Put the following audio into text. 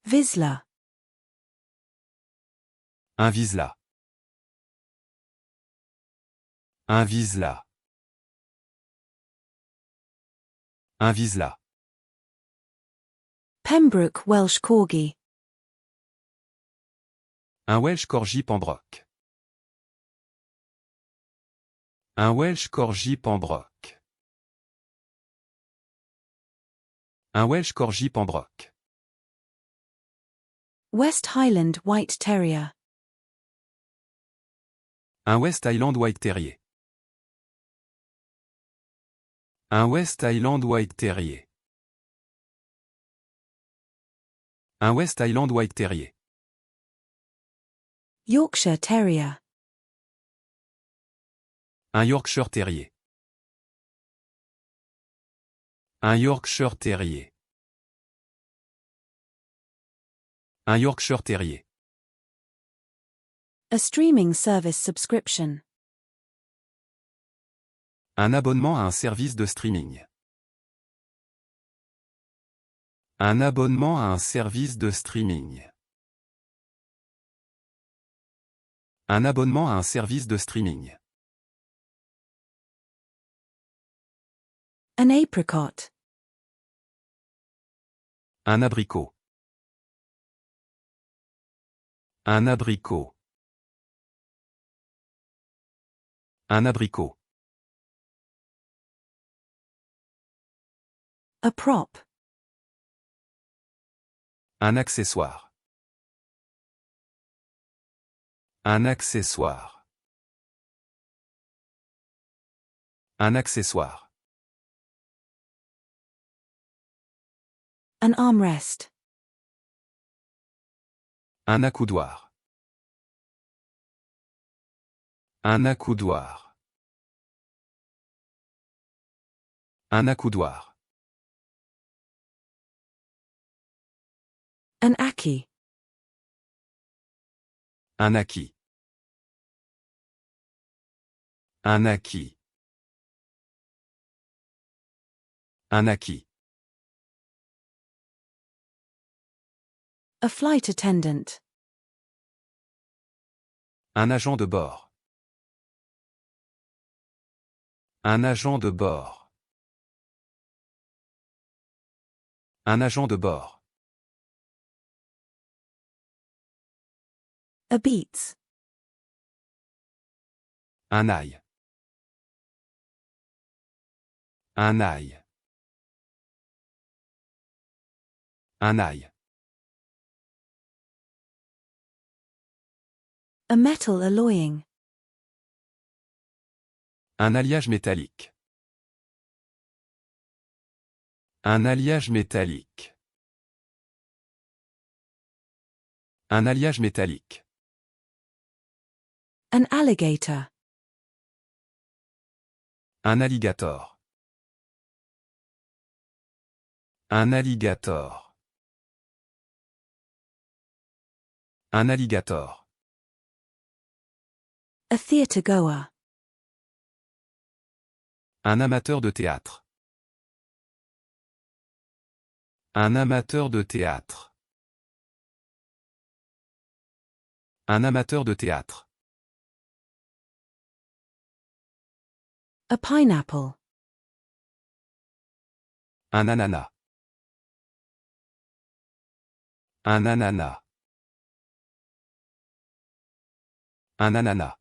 Vizsla. Un Vizsla. Un Vizsla. Un Vizsla. Pembroke Welsh Corgi. Un Welsh Corgi Pembroke. Un Welsh Corgi Pembroke. Un Welsh Corgi Pembroke. West Highland White Terrier. Un West Highland White Terrier. Un West Highland White Terrier. Un West Highland White Terrier. Yorkshire Terrier. Un Yorkshire Terrier. Un Yorkshire Terrier. Un Yorkshire Terrier. A streaming service subscription. Un abonnement à un service de streaming. Un abonnement à un service de streaming. Un abonnement à un service de streaming. An apricot. Un abricot. Un abricot. Un abricot. A prop. Un accessoire. Un accessoire. Un accessoire. An armrest. Un accoudoir. Un accoudoir. Un accoudoir. An acquis. Un acquis. Un acquis. Un acquis. A flight attendant. Un agent de bord. Un agent de bord. Un agent de bord. A beets. Un ail. Un ail. Un ail. A metal alloying. Un alliage métallique. Un alliage métallique. Un alliage métallique. An alligator. Un alligator. Un alligator. Un alligator. A theatre goer. Un amateur de théâtre. Un amateur de théâtre. Un amateur de théâtre. A pineapple. Un ananas. Un ananas. Un ananas.